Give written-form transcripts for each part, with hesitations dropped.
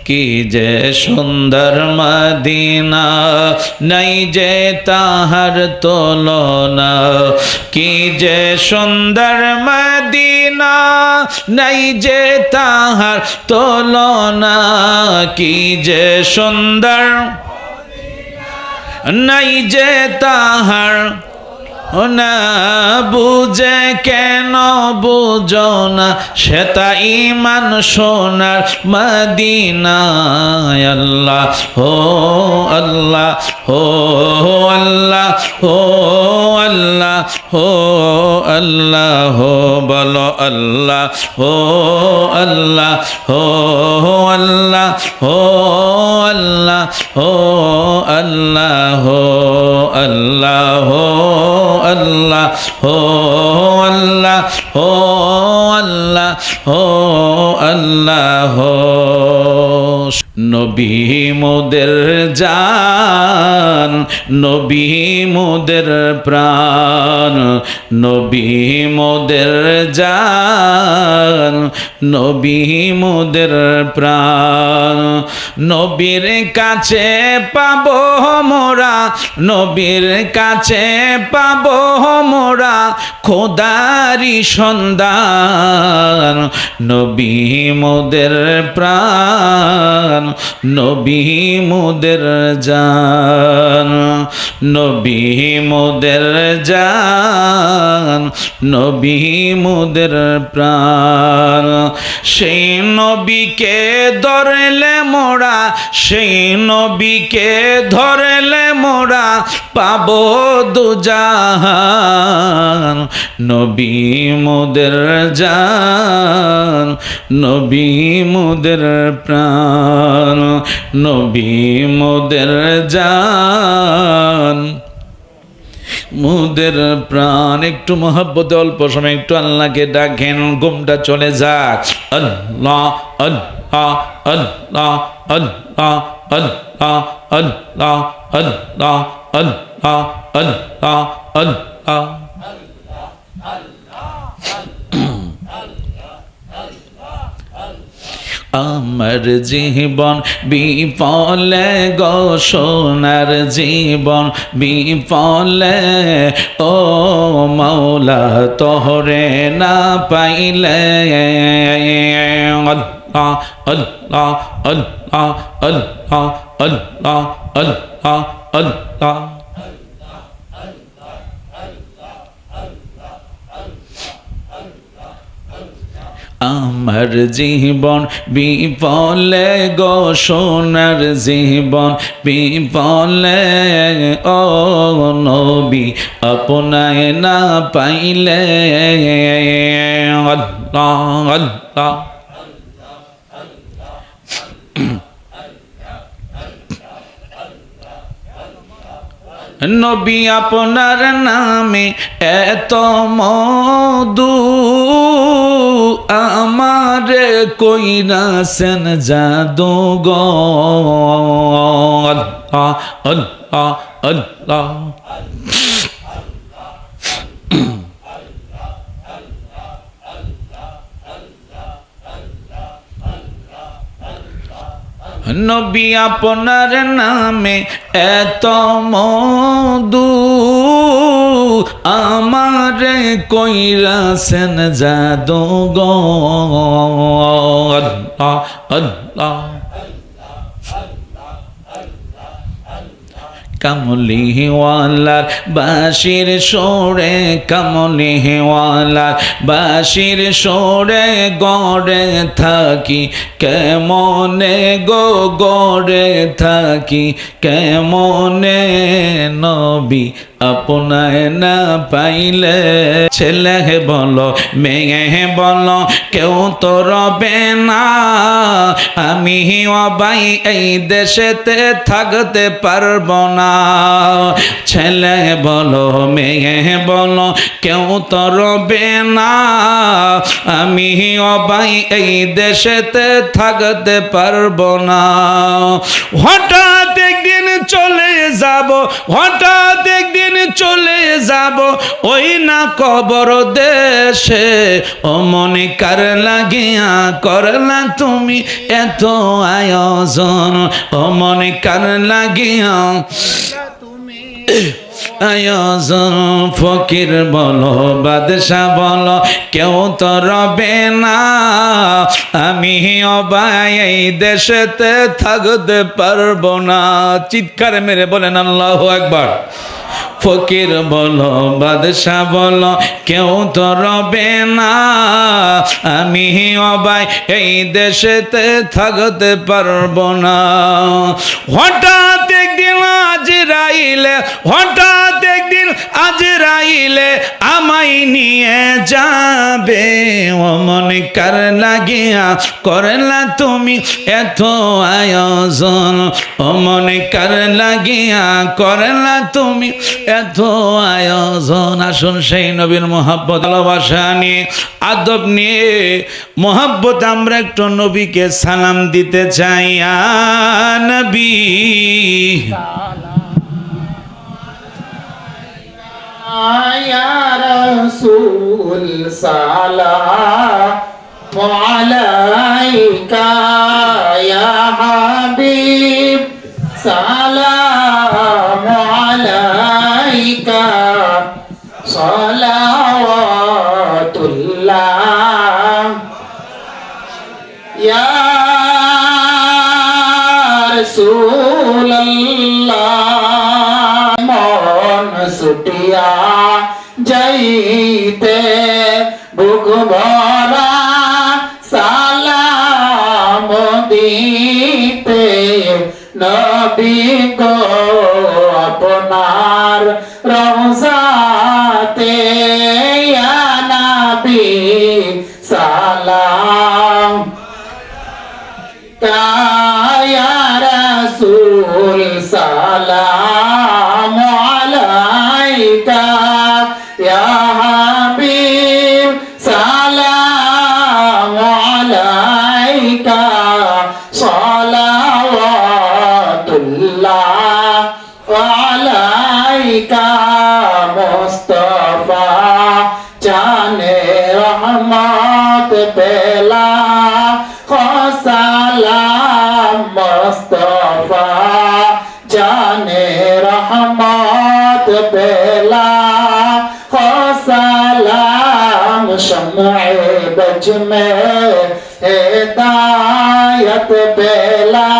কি যে সুন্দর মদিনা, নাই যে তাহার তুলনা। কি যে সুন্দর মদিনা, নাই যে তাহার তুলনা। কি যে সুন্দর, নাই যে তাহার না। বুঝে কেন বুঝো না, সেটা ঈমান সোনার মদিনায়। আল্লাহ হো আল্লাহ হো আল্লাহ হো আল্লাহ হো আল্লাহ হো বলো আল্লাহ হো আল্লাহ হো আল্লাহ হো আল্লাহ হো আল্লাহ হো আল্লাহ হো আল্লাহ হো আল্লাহ হো আল্লাহ হো আল্লাহ হো। নবী মোদের জান, নবী মোদের প্রাণ, নবী মোদের জান, নবী মোদের প্রাণ। নবীর কাছে পাবো মোরা, নবীর কাছে পাবো মোরা খোদারি সন্ধান। নবী মোদের প্রাণ, নবী মোদের জান, নবী মোদের জান, নবী মোদের প্রাণ। সেই নবীকে ধরলে মোরা, সেই নবীকে ধরলে মোরা পাবো দুজাহান। নবী মোদের জান, নবী মোদের প্রাণ, নবী মোদের জান, মুদের প্রাণ। একটু মহব্বতে অল্প সময় একটু আল্লাহকে ডাকেন, ঘুমটা চলে যাক। আল্লাহ আল্লাহ আল্লাহ আল্লাহ আল্লাহ আল্লাহ আল্লাহ আল্লাহ আল্লাহ আল্লাহ। আমার জীবন বিফলে গো সোনার জীবন বিফলে, ও মাওলা তোহরে না পাইলে। আল্লাহ আল্লাহ আল্লাহ আল্লাহ আল্লাহ আল্লাহ আল্লাহ। আমার জীবন বিফলে গো সোনার জীবন বিফলে, ও নবী আপনায় না পাইলে। আল্লাহ আল্লাহ নবী আপনার নামে এত মধু, আমারে কইরাছেন জাদু গো। আল্লাহ আল্লাহ আল্লাহ। নবী আপনার নামে এত মধু, আমারে কইরাছেন জাদু গো। আল্লাহ আল্লাহ। কামলিওয়ালার বাঁশির সুরে, কামলিওয়ালার বাঁশির সুরে গড়ে থাকি কেমনে গো, গড়ে থাকি কেমনে। নবী আপনায় না পাইলে, ছেলে বলো মেয়ে বলো কেউ তো রবে না। আমি অবাই এই দেশেতে থাকতে পারবো না। ছেলে বলো মেয়ে বলো কেউ তো রবে না। আমি অবাই এই দেশেতে থাকতে পারবো না। হঠাৎ একদিন চলে যাব, হঠাৎ একদিন চলে যাব ওই না কবর দেশে। ও মনে কার লাগিয়া করলা তুমি এত আয়োজন, ও মনে কার লাগিয়া আয়োজন। ফকির বলো বাদশা বলো কেউ তো রবে না, আমি অবাই এই দেশেতে থাকতে পারবো না। চিৎকার মেরে বলেন আল্লাহু আকবার। ফকির বলো বাদশা বলো কেউ তো রবে না, আমি অবাই এই দেশেতে থাকতে পারবো না। হঠাৎ একদিন আজরাইলে, হঠাৎ একদিন আজরাইলে আমায় নিয়ে যাবে। ও মনে কার লাগিয়া করলা তুমি এত আয়োজন, ও মনে কার লাগিয়া করলা তুমি এত আয়োজন। আসুন সেই নবীর মোহাব্বত ভালোবাসা নিয়ে, আদব নিয়ে, মোহাব্বত আমরা একটু নবীকে সালাম দিতে চাই। ইয়া নবী ইয়া রাসূল সালামু আলাইকা, ইয়া হাবিব সালামু আলাইকা, সালাওয়াতুল্লাহ ইয়া রাসূলুল্লাহ। মন ছুটিয়া যাইতে বুক ভরা সালাম দিতে, নবী গো আপনার রওজাতে, ইয়া নবী সালাম, ইয়া রাসূল সালাম আলাইকা, ইয়া হাবিব সালাম আলাইকা, সালাওয়াতুল্লাহ আলাইকা। মুস্তাফা জানে রহমত পেলা সালাম, মুস্তাফা জানে রহমত পেলা সালাম, शम्ए बज में हिदायत बेला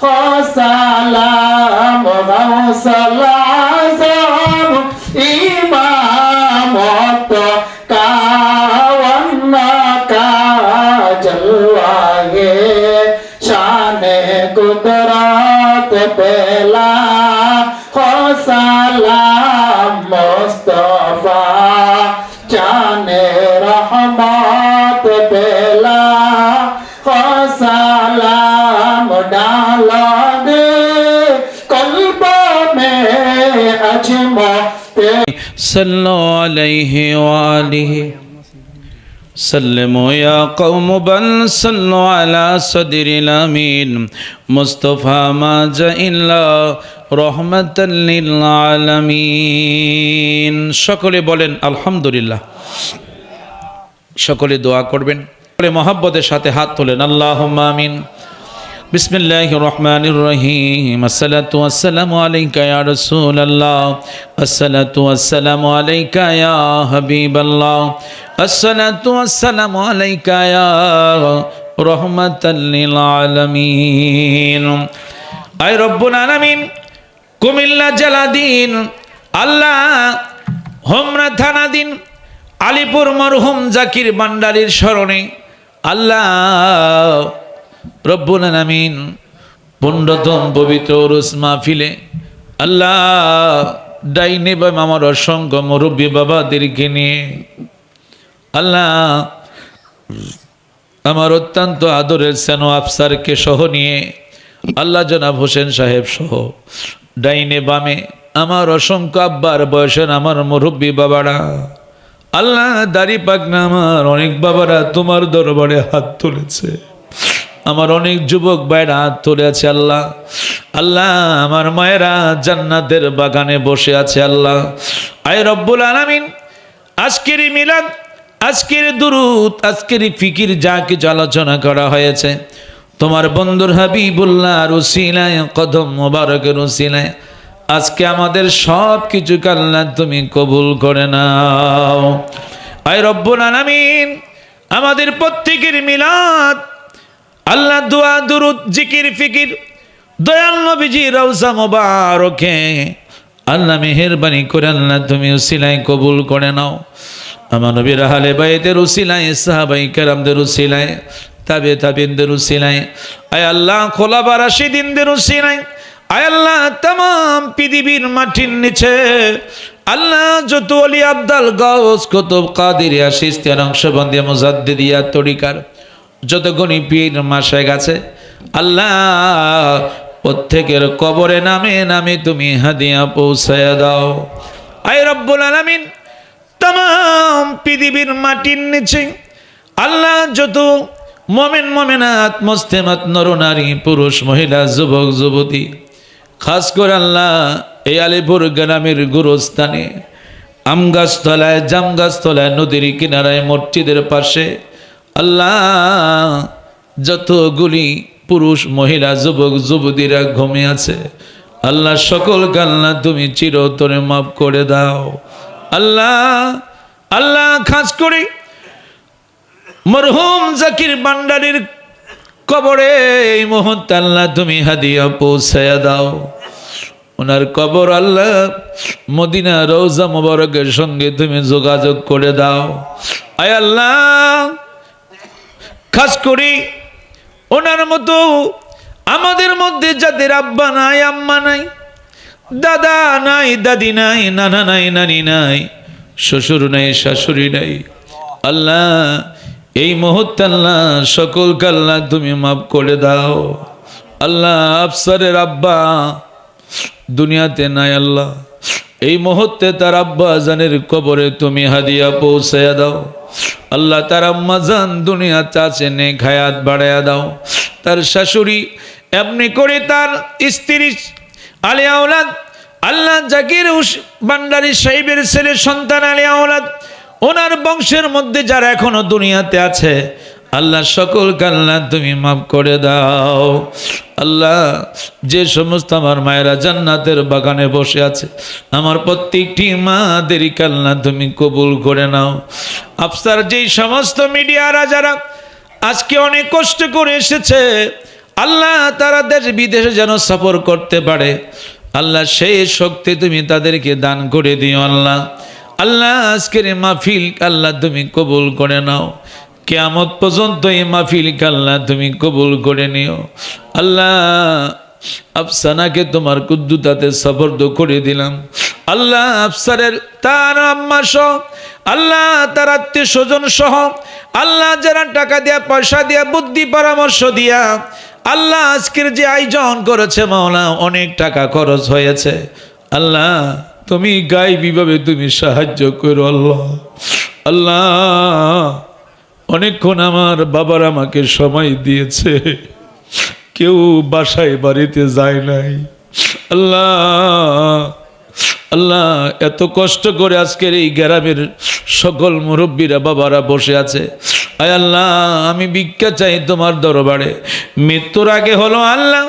हो सलाम गौसल आज़म इमामत का वन्ना का जलवाए शान कुदरत बेला हो सलाम मुस्तफा जाने रहमत बेला हो सलाम डाला दे कल्ब में अजमत सल्लु अलैहि वालिहि सल्लमो या कौम बल सल्लु अला सदरिल अमीन मुस्तफ़ा मा जाइल्ला रहमतल लिल आलामीन। সকলে বলেন আলহামদুলিল্লাহ। সকলে দোয়া করবেন, মহব্বতের সাথে হাত তোলেন আল্লাহুম্মা আমিন। বিসমিল্লাহির রহমানির রহিম। আসসালাতু ওয়াসসালামু আলাইকা ইয়া রাসূলুল্লাহ, আসসালাতু ওয়াসসালামু আলাইকা ইয়া হাবিবাল্লাহ, আসসালাতু ওয়াসসালামু আলাইকা ইয়া রাহমাতাল লিল আলামিন। আয় রব্বুল আলামিন, কুমিল্লা জেলাধীন আল্লাহ হোমনা থানাধীন আলিপুর মরহুম জাকির ভান্ডারীর স্মরণে আল্লাহ রব্বুল আলামিন পুণ্যতম পবিত্র উরুস মাহফিলে আল্লাহ ডাইনে বাম আমার অসংখ্য মুরব্বী বাবাদেরকে নিয়ে আল্লাহ আমার অত্যন্ত আদরের সেনো আফসারকে সহ নিয়ে আল্লাহ জনাব হোসেন সাহেব সহ ডাইনে বামে আমার অসংখ্য আব্বার বয়সের আমার মুরব্বী বাবারা আল্লাহ দাড়ি পাকনা আমার অনেক বাবারা তোমার দরবারে হাত তুলেছে। আমার অনেক যুবক ভাইরা হাত তুলে আছে আল্লাহ। আল্লাহ আমার মায়েরা জান্নাতের বাগানে বসে আছে আল্লাহ। আয় রব্বুল আলামিন, আজকের এই মিলাদ, আজকের দুরুদ, আজকের এই ফিকির যা কিছু আলোচনা করা হয়েছে, তোমার বন্ধুর হাবিবুল্লাহর উসিলায়, কদম মোবারকের উসিলায় আজকে আমাদের সব কিছু আল্লাহ তুমি কবুল করে নাও। আয় রব্বুল আলামিন, আমাদের প্রত্যেকের মিলাদ আল্লাহ দোয়া দুরুদ জিকির ফিকির দয়াল নবীজি রওজা মোবারকে আল্লাহ মেহেরবানি করে আল্লাহ তুমি উসিলায় কবুল করে নাও। আমার নবীর আহলে বাইতের উসিলায়, সাহাবায়ে কেরামদের উসিলায়, তাবিঈনদের উসিলায়, আয় আল্লাহ খোলাফা রাশিদিনদের উসিলায়, আয় আল্লাহ तमाम পৃথিবীর মাটির নিচে আল্লাহ যত ওলি আব্দাল গাউস কুতুব কাদেরিয়া চিশতিয়া নকশবন্দিয়া মুজাদ্দিদিয়া তরিকার যত গণী পীর মাশায়েখ আছে আল্লাহ প্রত্যেকের কবরে নামে নামে তুমি হাদিয়া পৌঁছায়া দাও। আয় রব্বুল আলামিন, तमाम পৃথিবীর মাটির নিচে আল্লাহ যত মুমিন মুমিনাত মুসলিমাত নর নারী পুরুষ মহিলা যুবক যুবতী, খাস করে আল্লাহ এই আলিপুর গ্রামের গুরুস্থানে আমগাছতলায় জামগাছতলায় নদীর কিনারায় মসজিদের পাশে আল্লাহ যতগুলি পুরুষ মহিলা যুবক যুবতীরা ঘুমিয়ে আছে আল্লাহ সকলকে আল্লাহ তুমি চিরতরে মাফ করে দাও। আল্লাহ আল্লাহ খাস করে মরহুম জাকির ভান্ডারীর কবরে এই মুহূর্তে আল্লাহ তুমি হাদিয়া পৌঁছায়া দাও। ওনার কবর আল্লাহ মদিনা রওজা মোবারকের সঙ্গে তুমি যোগাযোগ করে দাও। আয় আল্লাহ খাস করে ওনার মতো আমাদের মধ্যে যাদের আব্বা নাই, আম্মা নাই, দাদা নাই, দাদি নাই, নানা নাই, নানি নাই, শ্বশুর নাই, শাশুড়ি নাই, আল্লাহ এই মুহূর্তে আল্লাহ সকলকে আল্লাহ তুমি মাফ করে দাও। আল্লাহ আফসারের আব্বা দুনিয়াতে নাই আল্লাহ, এই মুহূর্তে তার আব্বা জানের কবরে তুমি হাদিয়া পৌঁছায়া দাও। আল্লাহ তার আম্মা জান দুনিয়াতে আছে, নেক হায়াত বাড়ায়া দাও। তার শাশুড়ি এমনি করে তার স্ত্রী আলিয়া আওলাদ আল্লাহ জাকির ভান্ডারী সাহেবের ছেলে সন্তান আলিয়া আওলাদ ওনার বংশের মধ্যে যারা এখনো দুনিয়াতে আছে আল্লাহ সকলকে আল্লাহ তুমি মাফ করে দাও। আল্লাহ যে সমস্ত আমার মায়েরা জান্নাতের বাগানে বসে আছে আমার প্রত্যেকটি মাদেরকে আল্লাহ তুমি কবুল করে নাও। আফসার যেই সমস্ত মিডিয়ারা যারা আজকে অনেক কষ্ট করে এসেছে আল্লাহ তারা দেশ বিদেশে যেন সফর করতে পারে আল্লাহ সেই শক্তি তুমি তাদেরকে দান করে দিও। আল্লাহ আল্লাহ আজকের মাহফিল আল্লাহ তুমি কবুল করে নাও। কিয়ামত পর্যন্ত এই মাহফিল আল্লাহ তুমি কবুল করে নিও। আল্লাহ আফসানাকে তোমার কুদ্দুতাতে সফরদ করে দিলাম। আল্লাহ আফসারের তার আম্মা সহ আল্লাহ তার আত্মীয় স্বজন সহ আল্লাহ যারা টাকা দিয়া পয়সা দিয়া বুদ্ধি পরামর্শ দিয়া আল্লাহ আজকের যে আয়োজন করেছে মাওলা অনেক টাকা খরচ হয়েছে আল্লাহ তুমি গায়বীভাবে তুমি সাহায্য করো। আল্লাহ আল্লাহ অনেকক্ষণ আমার বাবার আমাকে সময় দিয়েছে, কেউ বাসায় বাড়িতে যায় নাই। আল্লাহ আল্লাহ এত কষ্ট করে আজকের এই গ্রামের সকল মুরব্বীরা বাবারা বসে আছে। আয় আল্লাহ আমি ভিক্ষা চাই তোমার দরবারে, মৃত্যুর আগে হলো আল্লাহ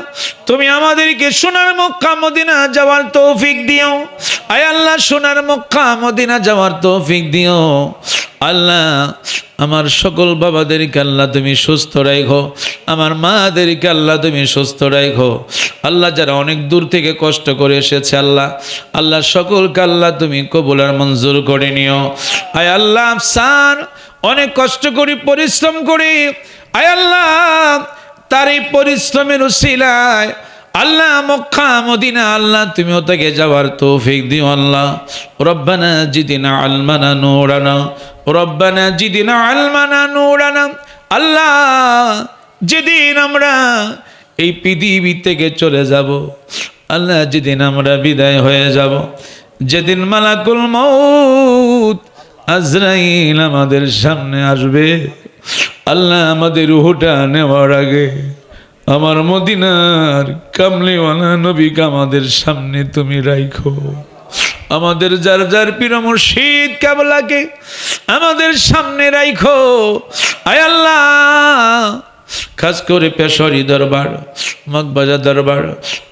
তুমি আমাদেরকে সোনার মক্কা মদিনা যাওয়ার তৌফিক দিও। আয় আল্লাহ সোনার মক্কা মদিনা যাওয়ার তৌফিক দিও। আল্লাহ আমার সকল বাবাদেরকে আল্লাহ তুমি সুস্থ রাখো, আমার মাদেরকে আল্লাহ তুমি সুস্থ রাখো। আল্লাহ যারা অনেক দূর থেকে কষ্ট করে এসেছে আল্লাহ আল্লাহ সকলকে আল্লাহ তুমি কবুল আর মঞ্জুর করে নিও। আয় আল্লাহ আফসার অনেক কষ্ট করি পরিশ্রম করি আয় আল্লাহ তার এই পরিশ্রমের উসিলায় আল্লাহ মক্কা মদিনা আল্লাহ তুমি ওটাকে যাওয়ার তৌফিক দিও। আল্লাহ রব্বানা জিদিনা আলমানা নূরানা রব্বানা জিদিনা আলমানা নূরানা। আল্লাহ যেদিন আমরা এই পৃথিবী থেকে চলে যাব আল্লাহ যেদিন আমরা বিদায় হয়ে যাব যেদিন মালাকুল মউত আজরাইল আমাদের সামনে আসবে আল্লাহ আমাদের রুহটা নেওয়ার আগে আমার মদিনার কামলিওয়ালা নবীকে আমাদের সামনে তুমি রাখো। আমাদের যার যার পীর মুর্শিদ কেবলাকে আমাদের সামনে রাখো। আয় আল্লাহ, খাস করে পেশরি দরবার, মগবাজার দরবার,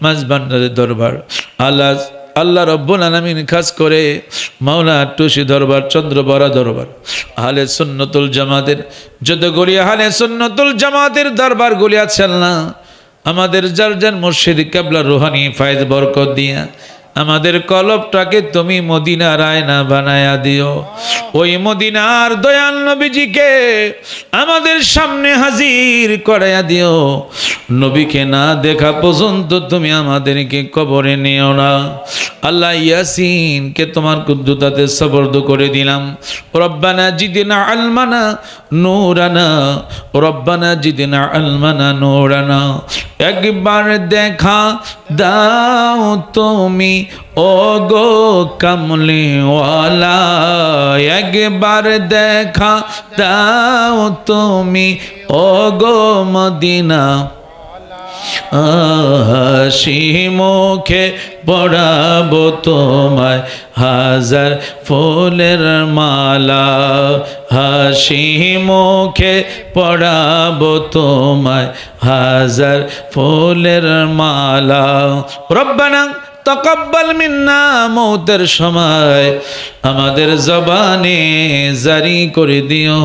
মাঝবান্ডারের দরবার, আল্লাহ রব্বুল আলামিন খাস করে মাওলা টুসি দরবার, চন্দ্রবরা দরবার, আহলে সুন্নতুল জামাতের যতগুলি আহলে সুন্নতুল জামাতের দরবারগুলি আছে আল্লাহ, আমাদের যার যার মুর্শিদ কেবলা রুহানি ফায়েজ বরকত দিয়া আমাদের কলবটাকে তুমি মদিনার আয়না বানায়া দিও। ওই মদিনার দয়াল নবীজিকে আমাদের সামনে হাজির করাইয়া দিও। নবীকে না দেখা পর্যন্ত তুমি আমাদেরকে কবরে নিও না। আল্লাহ, ইয়াসিনকে তোমার কুদ্দুতাতে সবর্দ করে দিলাম। রব্বানা জিদনা আলমানা নূরানা, রব্বানা জিদনা আলমানা নূরানা। একবার দেখা দাও তুমি ও গো কামলিওয়ালা, একবার দেখা দাও তুমি ও গো মদিনা। হাসি মুখে পড়াবো তোমায় হাজার ফুলের মালা, হাসি মুখে পড়াবো তোমায় হাজার ফুলের মালা। রব্বানা তাকাব্বাল মিন্না, মৌতের সময় আমাদের জবানে জারি করে দিও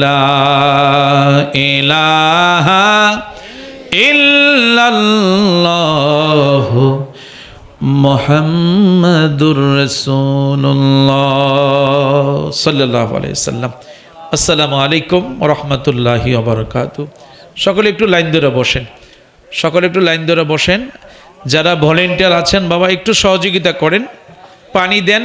লা ইলাহা ইল্লাল্লাহু মুহাম্মাদুর রাসূলুল্লাহ সাল্লাল্লাহু আলাইহি সাল্লাম। আসসালামু আলাইকুম ওয়া রাহমাতুল্লাহি ওয়া বারাকাতুহু। সকলে একটু লাইন ধরে বসেন, সকলে একটু লাইন ধরে বসেন। যারা ভলেন্টিয়ার আছেন বাবা একটু সহযোগিতা করেন, পানি দেন।